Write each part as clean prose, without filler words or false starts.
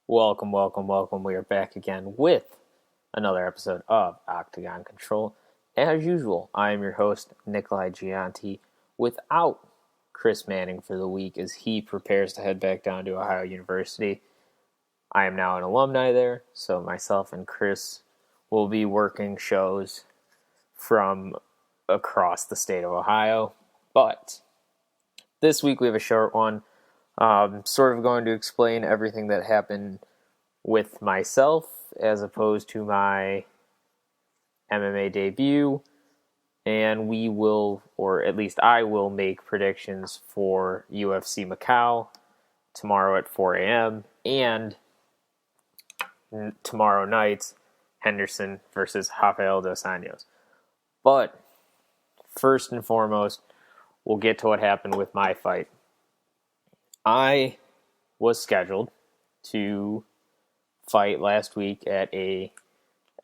Welcome, welcome, welcome. We are back again with another episode of Octagon Control. As usual, I am your host, Nikolai Gionti, without Chris Manning for the week as he prepares to head back down to Ohio University. I am now an alumni there, so myself and Chris will be working shows from across the state of Ohio. But this week we have a short one. Sort of going to explain everything that happened with myself as opposed to my MMA debut, and we will, or at least I will, make predictions for UFC Macau tomorrow at 4 a.m. and tomorrow night's Henderson versus Rafael dos Anjos. But first and foremost, we'll get to what happened with my fight. I was scheduled to fight last week at a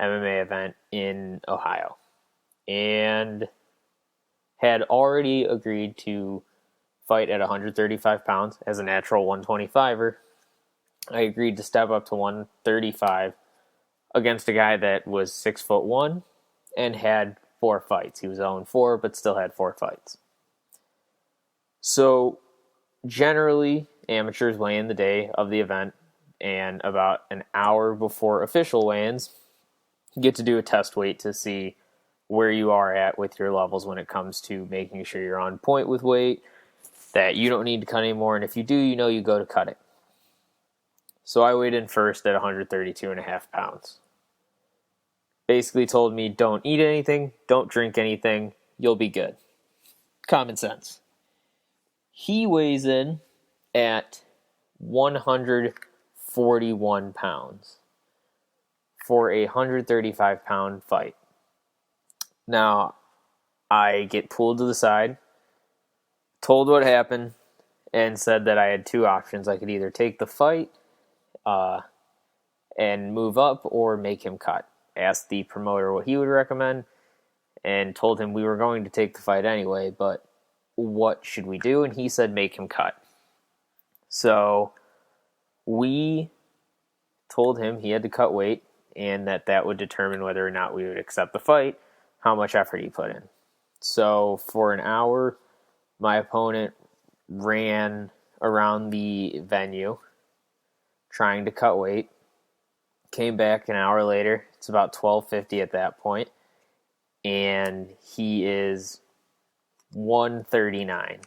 MMA event in Ohio and had already agreed to fight at 135 pounds as a natural 125er. I agreed to step up to 135 against a guy that was 6'1" and had 4 fights. He was 0-4, but still had 4 fights. So generally, amateurs weigh in the day of the event, and about an hour before official weigh-ins, you get to do a test weight to see where you are at with your levels when it comes to making sure you're on point with weight, that you don't need to cut anymore, and if you do, you go to cut it. So I weighed in first at 132.5 pounds. Basically told me, don't eat anything, don't drink anything, you'll be good. Common sense. He weighs in at 141 pounds for a 135-pound fight. Now, I get pulled to the side, told what happened, and said that I had 2 options. I could either take the fight and move up or make him cut. Asked the promoter what he would recommend and told him we were going to take the fight anyway, but what should we do? And he said make him cut. So we told him he had to cut weight and that would determine whether or not we would accept the fight, how much effort he put in. So for an hour, my opponent ran around the venue trying to cut weight. Came back an hour later. It's about 12:50 at that point, and he is 139.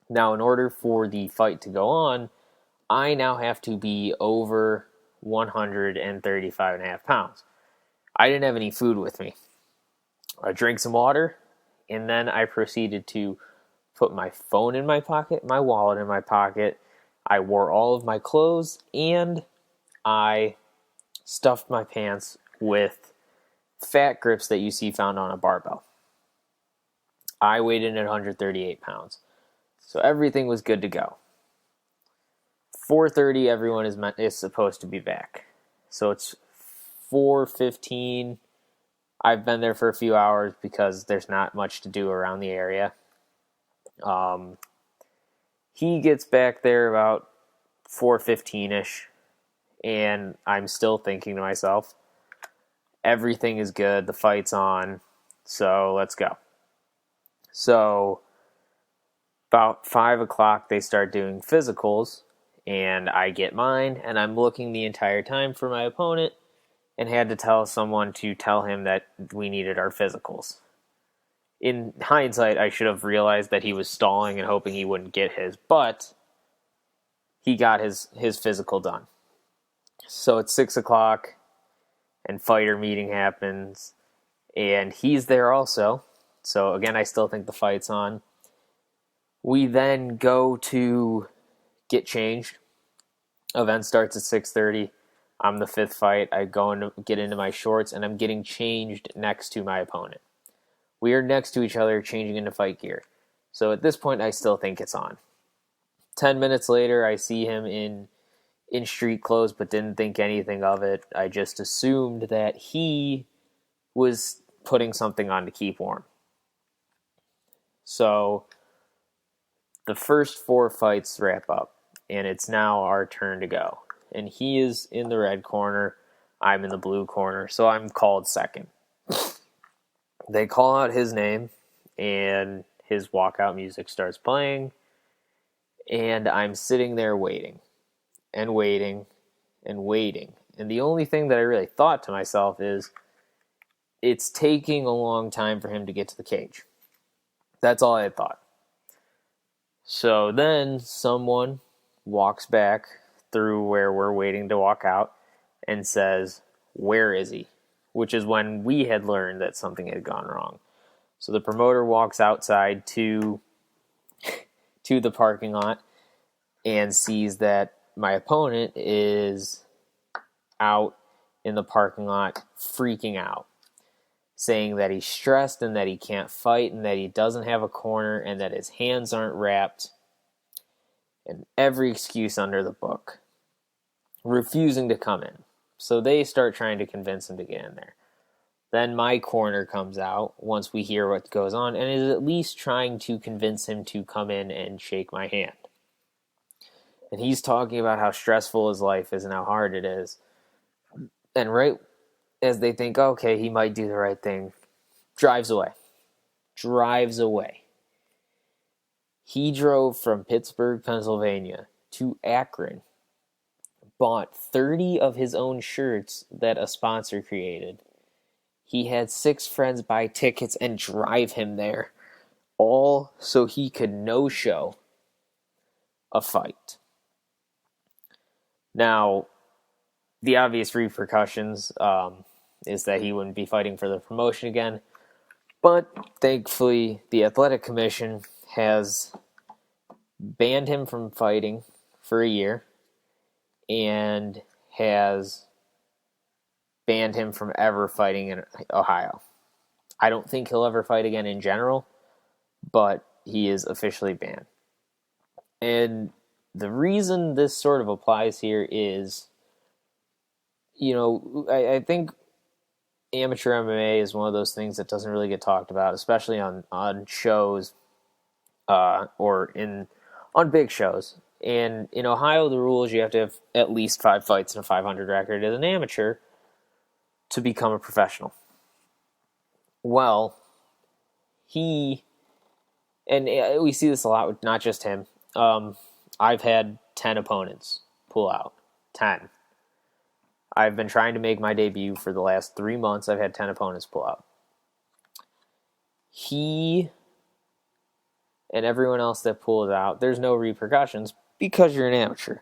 Now, in order for the fight to go on, I now have to be over 135.5 pounds. I didn't have any food with me. I drank some water, and then I proceeded to put my phone in my pocket, my wallet in my pocket. I wore all of my clothes, and I stuffed my pants with fat grips that you see found on a barbell. I weighed in at 138 pounds. So everything was good to go. 4:30, everyone is supposed to be back. So it's 4:15. I've been there for a few hours because there's not much to do around the area. He gets back there about 4:15-ish, and I'm still thinking to myself, everything is good, the fight's on, so let's go. So about 5 o'clock, they start doing physicals, and I get mine, and I'm looking the entire time for my opponent and had to tell someone to tell him that we needed our physicals. In hindsight, I should have realized that he was stalling and hoping he wouldn't get his, but he got his physical done. So it's 6 o'clock, and fighter meeting happens, and he's there also. So again, I still think the fight's on. We then go to get changed. Event starts at 6:30. I'm the 5th fight. I go and get into my shorts, and I'm getting changed next to my opponent. We are next to each other, changing into fight gear. So at this point, I still think it's on. 10 minutes later, I see him in street clothes, but didn't think anything of it. I just assumed that he was putting something on to keep warm. So the first 4 fights wrap up, and it's now our turn to go. and he is in the red corner. I'm in the blue corner, so I'm called second. They call out his name, and his walkout music starts playing, and I'm sitting there waiting, and waiting, and waiting. And the only thing that I really thought to myself is, it's taking a long time for him to get to the cage. That's all I had thought. So then someone walks back through where we're waiting to walk out and says, "Where is he?" Which is when we had learned that something had gone wrong. So the promoter walks outside to the parking lot and sees that my opponent is out in the parking lot freaking out, saying that he's stressed and that he can't fight and that he doesn't have a corner and that his hands aren't wrapped, and every excuse under the book, refusing to come in. So they start trying to convince him to get in there. Then my corner comes out once we hear what goes on and is at least trying to convince him to come in and shake my hand. And he's talking about how stressful his life is and how hard it is. And right as they think, okay, he might do the right thing, drives away. He drove from Pittsburgh, Pennsylvania to Akron, bought 30 of his own shirts that a sponsor created. He had 6 friends buy tickets and drive him there, all so he could no-show a fight. Now, the obvious repercussions is that he wouldn't be fighting for the promotion again, but thankfully the Athletic Commission has banned him from fighting for a year and has banned him from ever fighting in Ohio. I don't think he'll ever fight again in general, but he is officially banned. And the reason this sort of applies here is, I think amateur MMA is one of those things that doesn't really get talked about, especially on shows or on big shows. And in Ohio, the rule is you have to have at least 5 fights and a 500 record as an amateur to become a professional. Well, we see this a lot with not just him. I've had 10 opponents pull out. 10. I've been trying to make my debut for the last 3 months. I've had 10 opponents pull out. He and everyone else that pulled out, there's no repercussions because you're an amateur.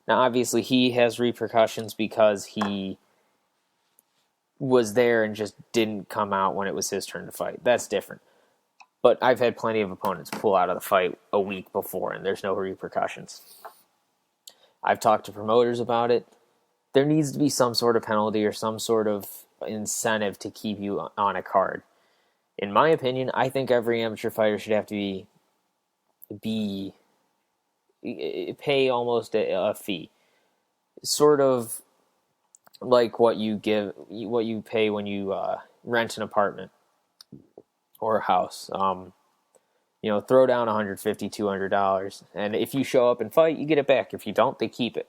Now, obviously, he has repercussions because he was there and just didn't come out when it was his turn to fight. That's different. But I've had plenty of opponents pull out of the fight a week before, and there's no repercussions. I've talked to promoters about it. There needs to be some sort of penalty or some sort of incentive to keep you on a card. In my opinion, I think every amateur fighter should have to pay almost a fee. Sort of like what you pay when you rent an apartment or a house. Throw down $150, $200, and if you show up and fight, you get it back. If you don't, they keep it.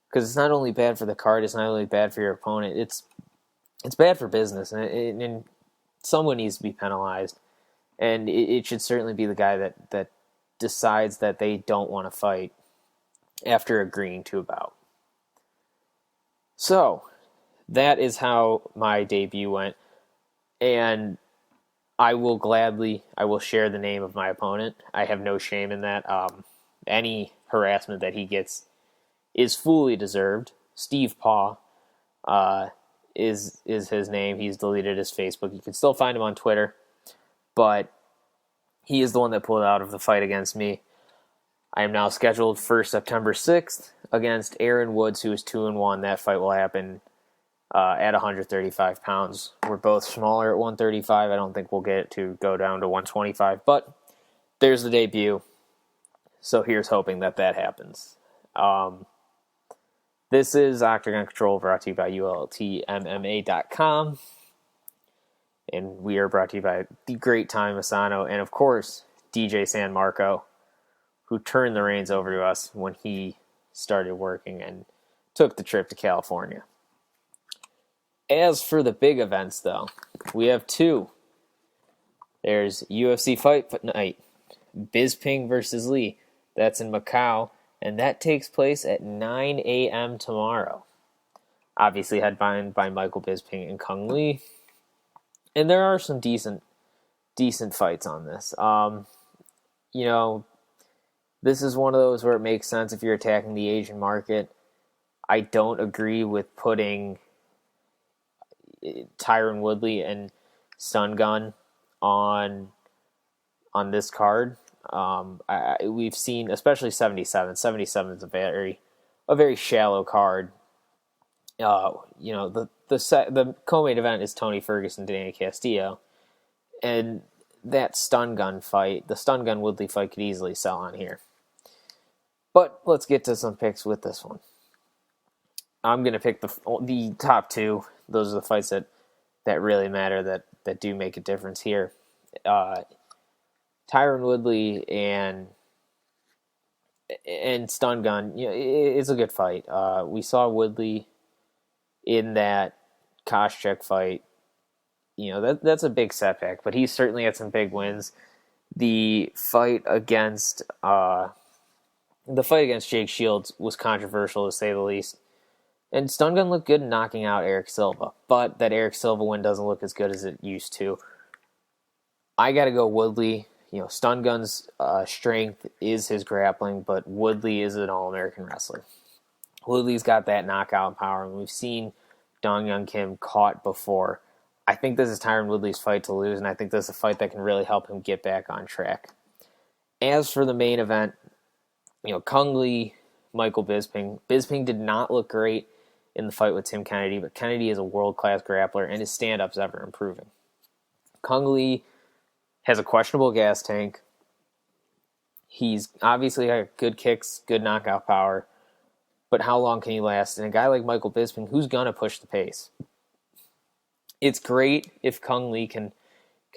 Because it's not only bad for the card, it's not only bad for your opponent, it's bad for business, and someone needs to be penalized. And it should certainly be the guy that decides that they don't want to fight after agreeing to a bout. So, that is how my debut went, and I will share the name of my opponent. I have no shame in that. Any harassment that he gets is fully deserved. Steve Paw is his name. He's deleted his Facebook. You can still find him on Twitter, but he is the one that pulled out of the fight against me. I am now scheduled for September 6th against Aaron Woods, who is 2-1. That fight will happen at 135 pounds. We're both smaller at 135. I don't think we'll get it to go down to 125, but there's the debut. So here's hoping that happens. This is Octagon Control, brought to you by ULTMMA.com. And we are brought to you by the great Tommy Masano and, of course, DJ San Marco, who turned the reins over to us when he started working and took the trip to California. As for the big events, though, we have two. There's UFC Fight Night, Bisping versus Lee. That's in Macau, and that takes place at 9 a.m. tomorrow. Obviously headlined by Michael Bisping and Kung Lee. And there are some decent fights on this. This is one of those where it makes sense if you're attacking the Asian market. I don't agree with putting Tyron Woodley and Stun Gun on this card. We've seen, especially 77. 77 is a very shallow card. The co-main event is Tony Ferguson, Danny Castillo, and that Stun Gun fight, the Stun Gun Woodley fight, could easily sell on here. But let's get to some picks with this one. I'm going to pick the top two. Those are the fights that really matter, that do make a difference here. Tyron Woodley and Stun Gun, it's a good fight. We saw Woodley in that Koscheck fight. That's a big setback, but he's certainly had some big wins. The fight against Jake Shields was controversial, to say the least. And Stun Gun looked good in knocking out Eric Silva, but that Eric Silva win doesn't look as good as it used to. I got to go Woodley. Stun Gun's strength is his grappling, but Woodley is an All-American wrestler. Woodley's got that knockout power, and we've seen Dong Young Kim caught before. I think this is Tyron Woodley's fight to lose, and I think this is a fight that can really help him get back on track. As for the main event, Kung Lee, Michael Bisping. Bisping did not look great in the fight with Tim Kennedy, but Kennedy is a world-class grappler, and his stand-up's ever improving. Kung Lee has a questionable gas tank. He's obviously got good kicks, good knockout power, but how long can he last? And a guy like Michael Bisping, who's going to push the pace? It's great if Kung Lee can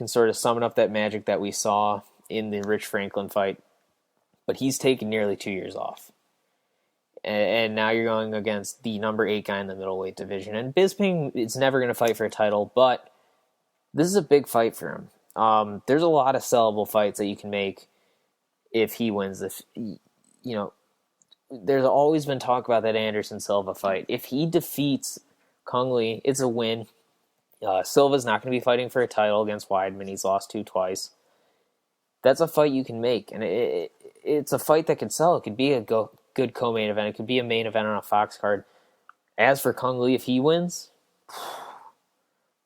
sort of summon up that magic that we saw in the Rich Franklin fight, but he's taken nearly 2 years off. And now you're going against the number 8 guy in the middleweight division. And Bisping is never going to fight for a title, but this is a big fight for him. There's a lot of sellable fights that you can make if he wins. There's always been talk about that Anderson Silva fight. If he defeats Kung Lee, it's a win. Silva's not going to be fighting for a title against Weidman. He's lost 2 twice. That's a fight you can make, and it's a fight that can sell. It could be a good co-main event. It could be a main event on a Fox card. As for Kung Lee, if he wins,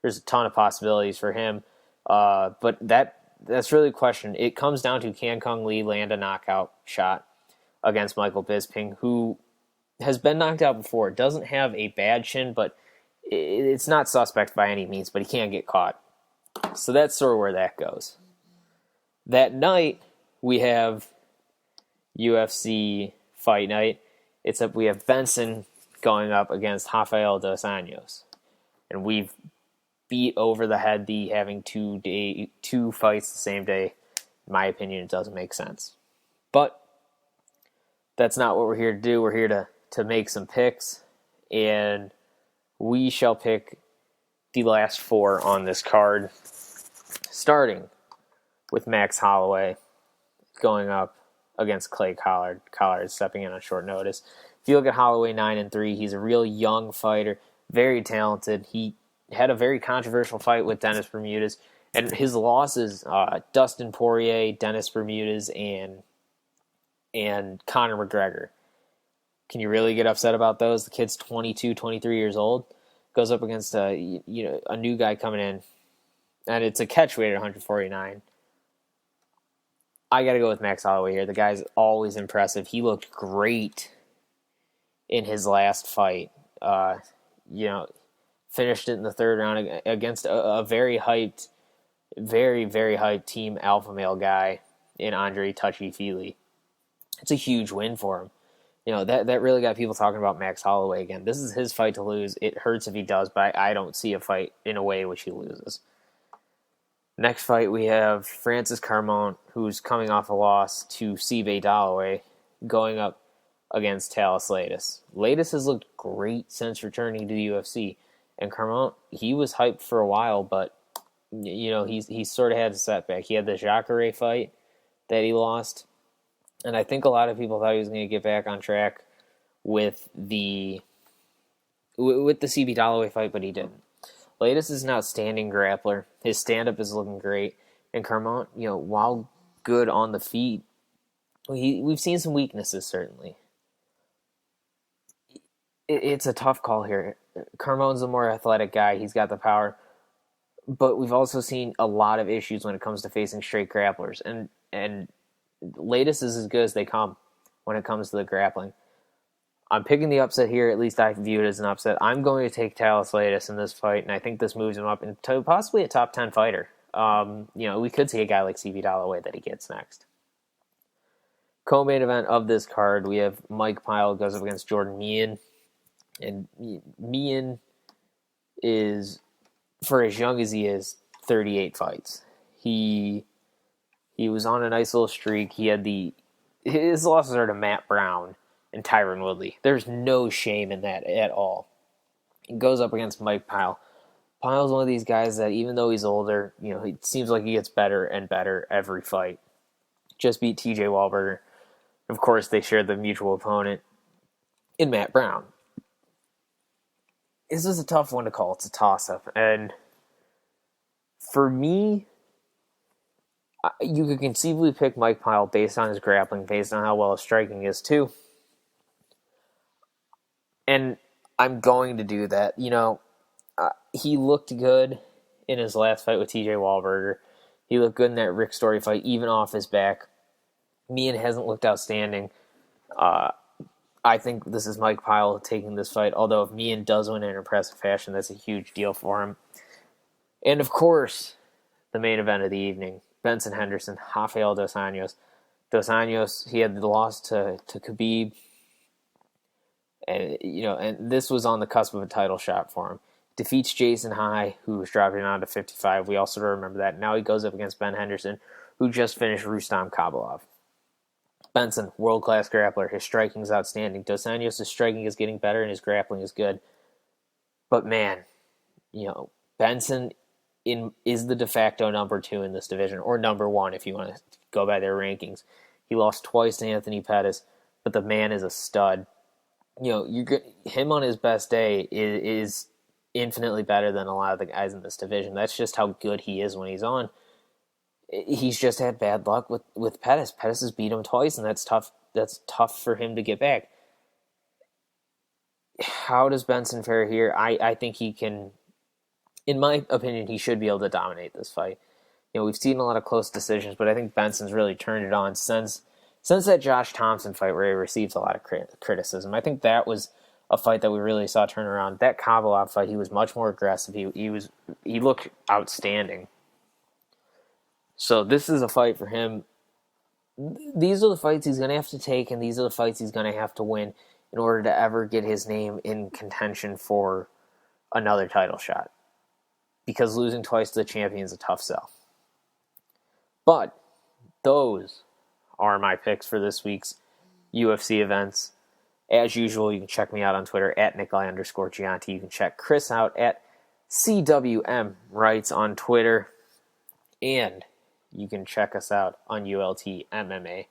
there's a ton of possibilities for him. But that's really the question. It comes down to, can Kung Lee land a knockout shot against Michael Bisping, who has been knocked out before. Doesn't have a bad chin, but it's not suspect by any means, but he can't get caught. So that's sort of where that goes. That night, we have UFC Fight Night. We have Benson going up against Rafael Dos Anjos. And we've beat over the head the having 2 fights the same day. In my opinion, it doesn't make sense. But that's not what we're here to do. We're here to make some picks. And we shall pick the last 4 on this card, starting with Max Holloway going up against Clay Collard. Collard stepping in on short notice. If you look at Holloway 9-3, he's a real young fighter, very talented. He had a very controversial fight with Dennis Bermudez, and his losses, Dustin Poirier, Dennis Bermudez, and Conor McGregor. Can you really get upset about those? The kid's 22, 23 years old, goes up against a new guy coming in, and it's a catchweight at 149. I got to go with Max Holloway here. The guy's always impressive. He looked great in his last fight. Finished it in the 3rd round against a very hyped, very, very hyped team alpha male guy in Andre Touchy-Feely. It's a huge win for him. That really got people talking about Max Holloway again. This is his fight to lose. It hurts if he does, but I don't see a fight in a way in which he loses. Next fight, we have Francis Carmont, who's coming off a loss to Sibe Dalloway, going up against Talis Latis. Latis has looked great since returning to the UFC, and Carmont, he was hyped for a while, but he sort of had a setback. He had the Jacare fight that he lost, and I think a lot of people thought he was going to get back on track with the CB Dalloway fight, but he didn't. Latis is an outstanding grappler. His stand-up is looking great, and Carmont, while good on the feet, we've seen some weaknesses, certainly. It's a tough call here. Carmont's a more athletic guy. He's got the power. But we've also seen a lot of issues when it comes to facing straight grapplers. And Latis is as good as they come when it comes to the grappling. I'm picking the upset here. At least I view it as an upset. I'm going to take Talis Latis in this fight, and I think this moves him up into possibly a top 10 fighter. We could see a guy like CB Dalloway that he gets next. Co-main event of this card, we have Mike Pyle goes up against Jordan Meehan. And Meehan is, for as young as he is, 38 fights. He was on a nice little streak. His losses are to Matt Brown and Tyron Woodley. There's no shame in that at all. He goes up against Mike Pyle. Pyle's one of these guys that, even though he's older, it seems like he gets better and better every fight. Just beat TJ Wahlberger. Of course, they share the mutual opponent in Matt Brown. This is a tough one to call. It's a toss-up. And for me, you could conceivably pick Mike Pyle based on his grappling, based on how well his striking is, too. And I'm going to do that. He looked good in his last fight with TJ Wahlberger. He looked good in that Rick Story fight, even off his back. Meehan hasn't looked outstanding. I think this is Mike Pyle taking this fight, although if Meehan does win in an impressive fashion, that's a huge deal for him. And of course, the main event of the evening, Benson Henderson, Rafael Dos Anjos. Dos Anjos, he had the loss to Khabib, and this was on the cusp of a title shot for him. Defeats Jason High, who was dropping down to 55. We also remember that. Now he goes up against Ben Henderson, who just finished Rustam Khabilov. Benson, world-class grappler. His striking is outstanding. Dos Anjos' striking is getting better and his grappling is good. But man, Benson is the de facto number 2 in this division, or number 1 if you want to go by their rankings. He lost twice to Anthony Pettis, but the man is a stud. Him on his best day is infinitely better than a lot of the guys in this division. That's just how good he is when he's on. He's just had bad luck with Pettis. Pettis has beat him twice, and that's tough. That's tough for him to get back. How does Benson fare here? I think he can, in my opinion, he should be able to dominate this fight. We've seen a lot of close decisions, but I think Benson's really turned it on since that Josh Thompson fight where he received a lot of criticism. I think that was a fight that we really saw turn around. That Khabilov fight, he was much more aggressive. He looked outstanding. So this is a fight for him. These are the fights he's going to have to take, and these are the fights he's going to have to win in order to ever get his name in contention for another title shot. Because losing twice to the champion is a tough sell. But those are my picks for this week's UFC events. As usual, you can check me out on Twitter at Nikolai_Gionti. You can check Chris out at CWM Rights on Twitter. And you can check us out on ULTMMA.com.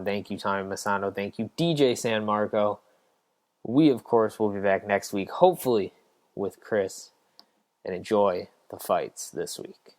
Thank you, Tommy Masano. Thank you, DJ San Marco. We, of course, will be back next week, hopefully with Chris, and enjoy the fights this week.